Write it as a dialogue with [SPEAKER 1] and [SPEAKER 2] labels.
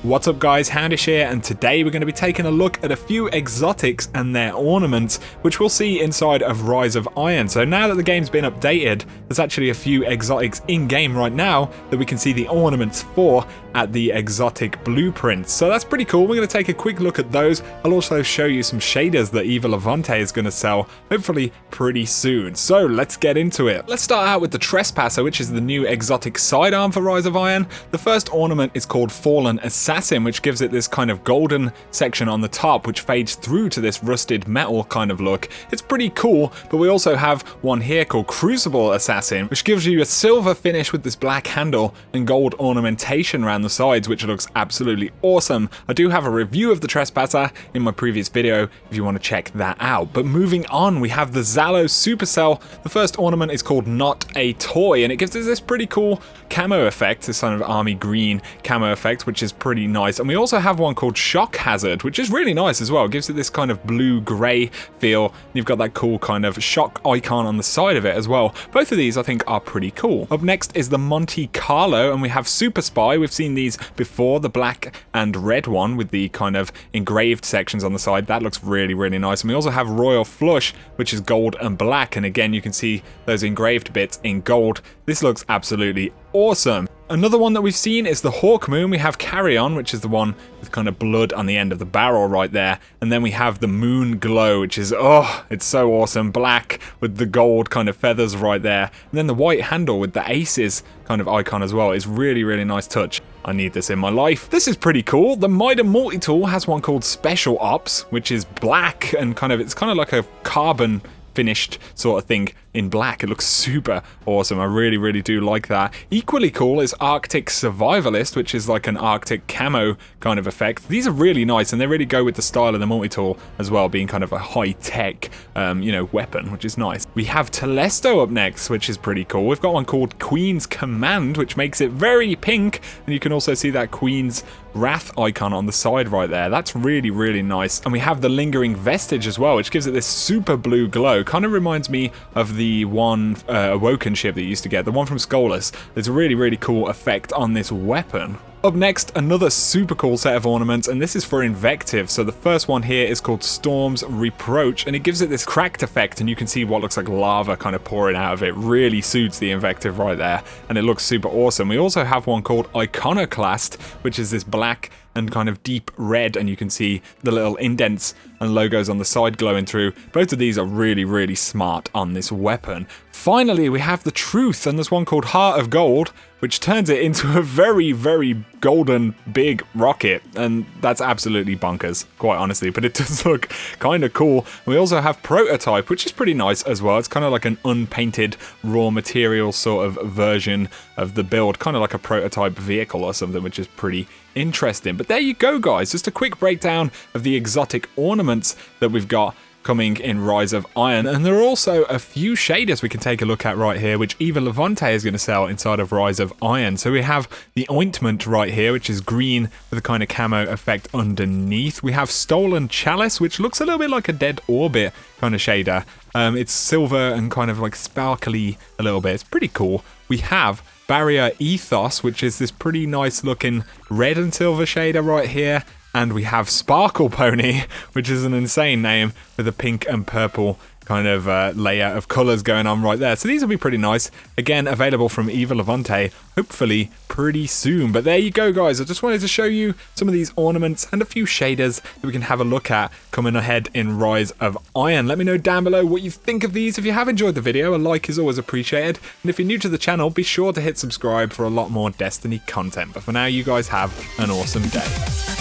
[SPEAKER 1] What's up guys, XHOUNDISHx here, and today we're going to be taking a look at a few exotics and their ornaments, which we'll see inside of Rise of Iron. So now that the game's been updated, there's actually a few exotics in-game right now that we can see the ornaments for at the exotic blueprints. So that's pretty cool. We're going to take a quick look at those. I'll also show you some shaders that Eva Levante is going to sell, hopefully pretty soon. So let's get into it. Let's start out with the Trespasser, which is the new exotic sidearm for Rise of Iron. The first ornament is called Fallen Assassin, which gives it this kind of golden section on the top, which fades through to this rusted metal kind of look. It's pretty cool, but we also have one here called Crucible Assassin, which gives you a silver finish with this black handle and gold ornamentation around the sides, which looks absolutely awesome. I do have a review of the Trespasser in my previous video if you want to check that out. But moving on, we have the Zhalo Supercell. The first ornament is called Not a Toy, and it gives us this pretty cool camo effect, this kind of army green camo effect, which is pretty nice. And we also have one called Shock Hazard, which is really nice as well. It gives it this kind of blue-grey feel. You've got that cool kind of shock icon on the side of it as well. Both of these I think are pretty cool. Up next is the Monte Carlo, and we have Super Spy. We've seen these before, the black and red one with the kind of engraved sections on the side. That looks really, really nice. And we also have Royal Flush, which is gold and black. And again, you can see those engraved bits in gold. This looks absolutely awesome. Another one that we've seen is the Hawk Moon. We have Carry On, which is the one with kind of blood on the end of the barrel right there. And then we have the Moon Glow, which is, oh, it's so awesome. Black with the gold kind of feathers right there. And then the white handle with the aces kind of icon as well. It's really, really nice touch. I need this in my life. This is pretty cool. The MIDA multi-tool has one called Special Ops, which is black and it's kind of like a carbon finished sort of thing in black. It looks super awesome. I really, really do like that. Equally cool is Arctic Survivalist, which is like an Arctic camo kind of effect. These are really nice, and they really go with the style of the multi-tool as well, being kind of a high-tech, weapon, which is nice. We have Telesto up next, which is pretty cool. We've got one called Queen's Command, which makes it very pink, and you can also see that Queen's Wrath icon on the side right there. That's really, really nice. And we have the Lingering Vestige as well, which gives it this super blue glow. Kind of reminds me of the one Awoken ship that you used to get, the one from Skolas. There's a really, really cool effect on this weapon. Up next, another super cool set of ornaments, and this is for Invective. So the first one here is called Storm's Reproach, and it gives it this cracked effect, and you can see what looks like lava kind of pouring out of it. Really suits the Invective right there, and it looks super awesome. We also have one called Iconoclast, which is this black and kind of deep red, and you can see the little indents and logos on the side glowing through. Both of these are really, really smart on this weapon. Finally, we have the Truth, and there's one called Heart of Gold, which turns it into a very, very golden big rocket, and that's absolutely bonkers, quite honestly, but it does look kind of cool. We also have Prototype, which is pretty nice as well. It's kind of like an unpainted raw material sort of version of the build, kind of like a prototype vehicle or something, which is pretty interesting. But there you go, guys, just a quick breakdown of the exotic ornaments that we've got coming in Rise of Iron. And there are also a few shaders we can take a look at right here, which Eva Levante is going to sell inside of Rise of Iron. So we have the Ointment right here, which is green with a kind of camo effect underneath. We have Stolen Chalice, which looks a little bit like a Dead Orbit kind of shader. It's silver and kind of like sparkly a little bit. It's pretty cool. We have Barrier Ethos, which is this pretty nice looking red and silver shader right here. And we have Sparkle Pony, which is an insane name, with a pink and purple kind of layer of colours going on right there. So these will be pretty nice. Again, available from Eva Levante, hopefully pretty soon. But there you go, guys. I just wanted to show you some of these ornaments and a few shaders that we can have a look at coming ahead in Rise of Iron. Let me know down below what you think of these. If you have enjoyed the video, a like is always appreciated. And if you're new to the channel, be sure to hit subscribe for a lot more Destiny content. But for now, you guys have an awesome day.